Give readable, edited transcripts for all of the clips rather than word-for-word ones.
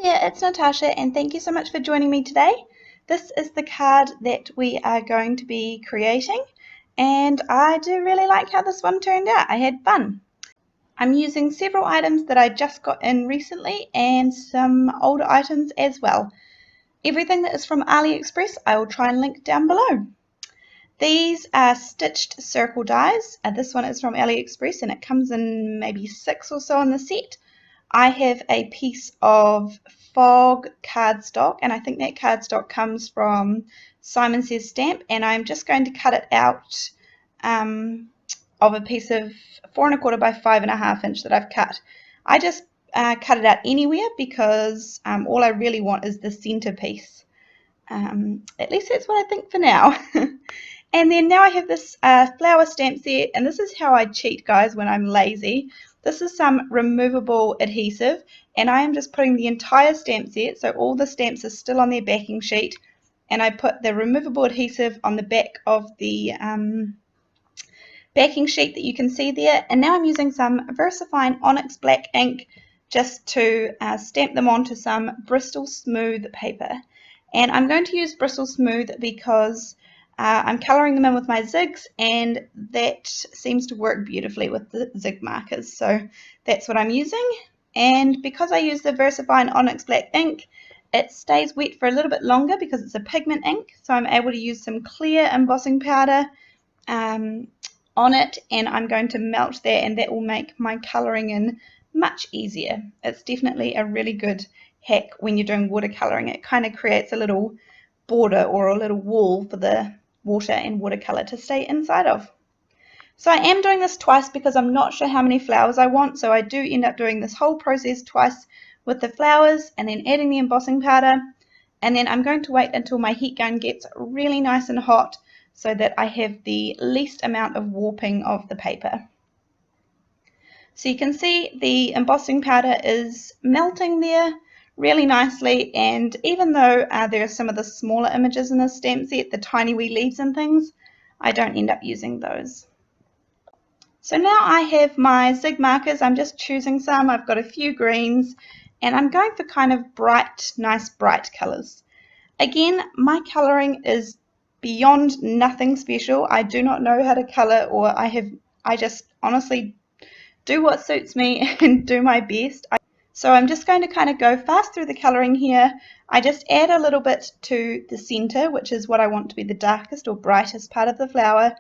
there, it's Natasha, and thank you so much for joining me today. This is the card that we are going to be creating, and I do really like how this one turned out. I had fun. I'm using several items that I just got in recently and some older items as well. Everything that is from AliExpress I will try and link down below. These are stitched circle dies. This one is from AliExpress and it comes in maybe 6 or so in the set. I have a piece of fog cardstock, and I think that cardstock comes from Simon Says Stamp, and I'm just going to cut it out of a piece of 4 1/4 by 5 1/2 inch that I've cut. I just cut it out anywhere because all I really want is the center piece. At least that's what I think for now. And then now I have this flower stamp set, and this is how I cheat, guys, when I'm lazy. This is some removable adhesive, and I am just putting the entire stamp set, so all the stamps are still on their backing sheet, and I put the removable adhesive on the back of the backing sheet that you can see there. And now I'm using some VersaFine Onyx Black ink just to stamp them onto some Bristol Smooth paper. And I'm going to use Bristol Smooth because I'm colouring them in with my zigs, and that seems to work beautifully with the zig markers. So that's what I'm using. And because I use the VersaFine Onyx Black ink, it stays wet for a little bit longer because it's a pigment ink. So I'm able to use some clear embossing powder on it, and I'm going to melt that, and that will make my colouring in much easier. It's definitely a really good hack when you're doing watercolouring. It kind of creates a little border or a little wall for the water and watercolour to stay inside of. So I am doing this twice because I'm not sure how many flowers I want, so I do end up doing this whole process twice with the flowers and then adding the embossing powder, and then I'm going to wait until my heat gun gets really nice and hot so that I have the least amount of warping of the paper. So you can see the embossing powder is melting there really nicely, and even though there are some of the smaller images in this stamp set, the tiny wee leaves and things, I don't end up using those. So now I have my zig markers. I'm just choosing some. I've got a few greens, and I'm going for kind of bright, nice bright colours. Again, my colouring is beyond nothing special. I do not know how to colour, or I just honestly do what suits me and do my best. So I'm just going to kind of go fast through the colouring here. I just add a little bit to the centre, which is what I want to be the darkest or brightest part of the flower,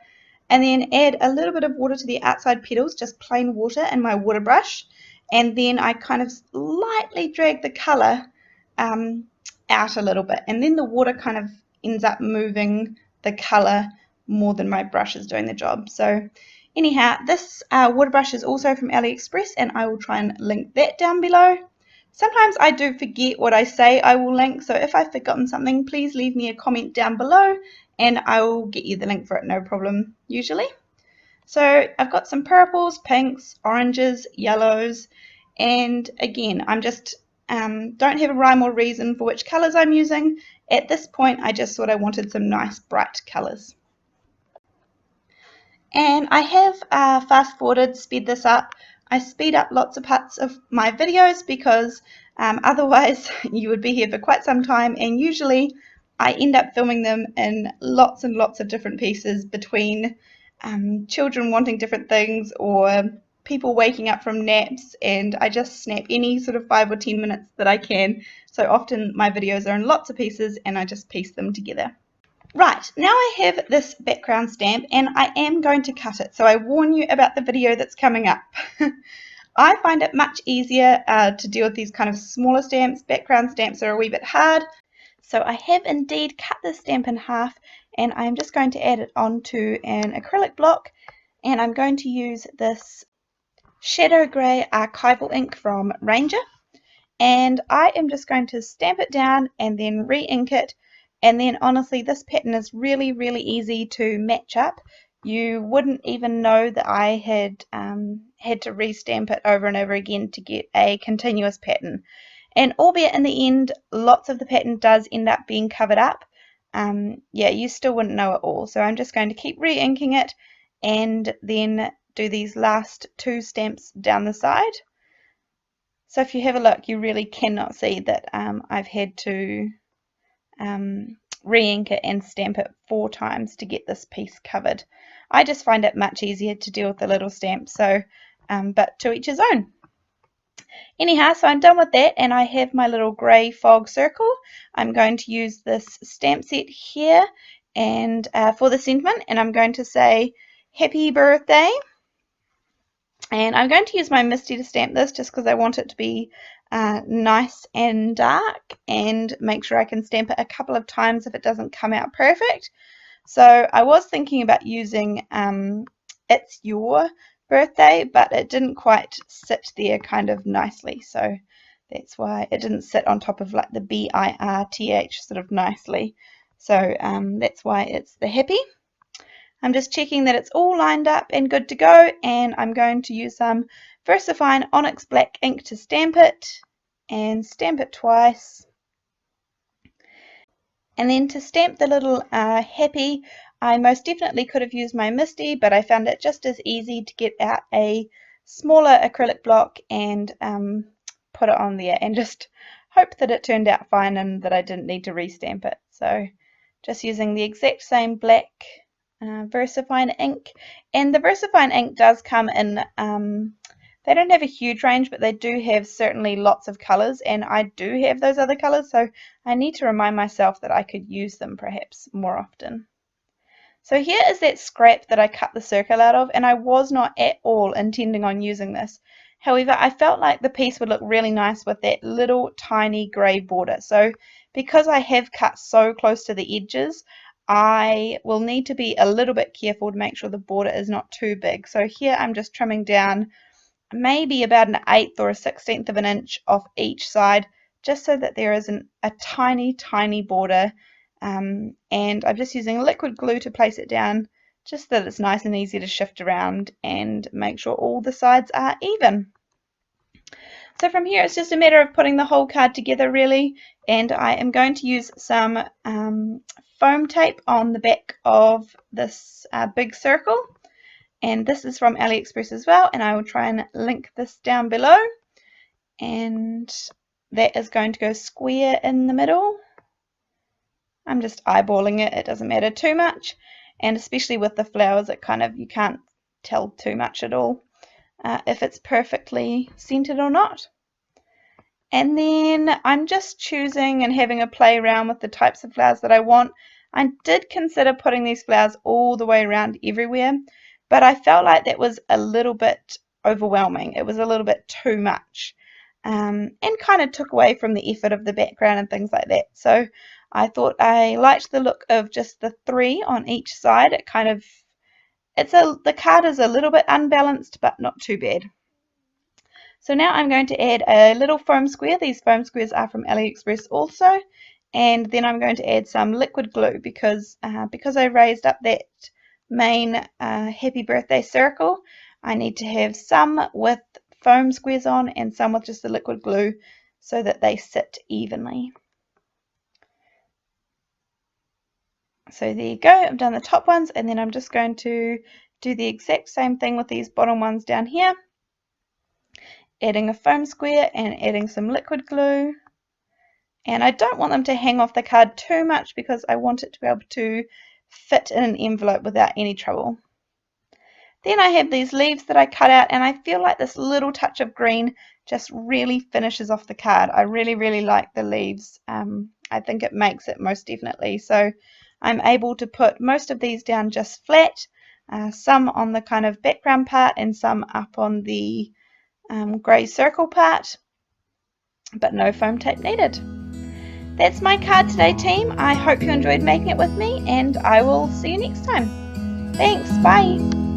and then add a little bit of water to the outside petals, just plain water in my water brush, and then I kind of lightly drag the colour out a little bit, and then the water kind of ends up moving the colour more than my brush is doing the job. So anyhow, this water brush is also from AliExpress, and I will try and link that down below. Sometimes I do forget what I say I will link, so if I've forgotten something, please leave me a comment down below and I will get you the link for it, no problem usually. So I've got some purples, pinks, oranges, yellows, and again, I'm just don't have a rhyme or reason for which colours I'm using. At this point, I just thought I wanted some nice bright colours. And I have fast forwarded, sped this up. I speed up lots of parts of my videos because otherwise you would be here for quite some time, and usually I end up filming them in lots and lots of different pieces between children wanting different things or people waking up from naps, and I just snap any sort of 5 or 10 minutes that I can. So often my videos are in lots of pieces and I just piece them together. Right, now I have this background stamp and I am going to cut it, so I warn you about the video that's coming up. I find it much easier to deal with these kind of smaller stamps. Background stamps are a wee bit hard. So I have indeed cut the stamp in half, and I'm just going to add it onto an acrylic block, and I'm going to use this Shadow Grey archival ink from Ranger, and I am just going to stamp it down and then re-ink it. And then honestly, this pattern is really, really easy to match up. You wouldn't even know that I had had to restamp it over and over again to get a continuous pattern. And albeit in the end, lots of the pattern does end up being covered up, yeah, you still wouldn't know it all. So I'm just going to keep re-inking it and then do these last 2 stamps down the side. So if you have a look, you really cannot see that I've had to re-ink it and stamp it 4 times to get this piece covered. I just find it much easier to deal with the little stamp, so but to each his own. Anyhow, so I'm done with that, and I have my little grey fog circle. I'm going to use this stamp set here and for the sentiment, and I'm going to say happy birthday. And I'm going to use my Misty to stamp this just because I want it to be nice and dark, and make sure I can stamp it a couple of times if it doesn't come out perfect. So I was thinking about using It's Your Birthday, but it didn't quite sit there kind of nicely, so that's why it didn't sit on top of like the BIRTH sort of nicely. So that's why it's the happy. I'm just checking that it's all lined up and good to go, and I'm going to use some VersaFine Onyx Black ink to stamp it, and stamp it twice. And then to stamp the little happy, I most definitely could have used my Misty, but I found it just as easy to get out a smaller acrylic block and put it on there, and just hope that it turned out fine and that I didn't need to restamp it. So just using the exact same black VersaFine ink, and the VersaFine ink does come in, they don't have a huge range, but they do have certainly lots of colours, and I do have those other colours, so I need to remind myself that I could use them perhaps more often. So here is that scrap that I cut the circle out of, and I was not at all intending on using this. However, I felt like the piece would look really nice with that little tiny grey border. So because I have cut so close to the edges, I will need to be a little bit careful to make sure the border is not too big. So here I'm just trimming down maybe about 1/8 or 1/16 of an inch off each side, just so that there is a tiny border. And I'm just using liquid glue to place it down, just so that it's nice and easy to shift around and make sure all the sides are even. So from here it's just a matter of putting the whole card together really, and I am going to use some foam tape on the back of this big circle, and this is from AliExpress as well, and I will try and link this down below, and that is going to go square in the middle. I'm just eyeballing it, it doesn't matter too much, and especially with the flowers it kind of, you can't tell too much at all if it's perfectly centered or not. And then I'm just choosing and having a play around with the types of flowers that I want. I did consider putting these flowers all the way around everywhere, but I felt like that was a little bit overwhelming. It was a little bit too much, and kind of took away from the effort of the background and things like that. So I thought I liked the look of just the 3 on each side. It kind of, the card is a little bit unbalanced, but not too bad. So now I'm going to add a little foam square. These foam squares are from AliExpress also. And then I'm going to add some liquid glue because I raised up that main happy birthday circle. I need to have some with foam squares on and some with just the liquid glue so that they sit evenly. So there you go, I've done the top ones, and then I'm just going to do the exact same thing with these bottom ones down here, adding a foam square and adding some liquid glue. And I don't want them to hang off the card too much because I want it to be able to fit in an envelope without any trouble. Then I have these leaves that I cut out, and I feel like this little touch of green just really finishes off the card. I really like the leaves. I think it makes it most definitely. So I'm able to put most of these down just flat, some on the kind of background part and some up on the grey circle part, but no foam tape needed. That's my card today, team. I hope you enjoyed making it with me, and I will see you next time. Thanks, bye.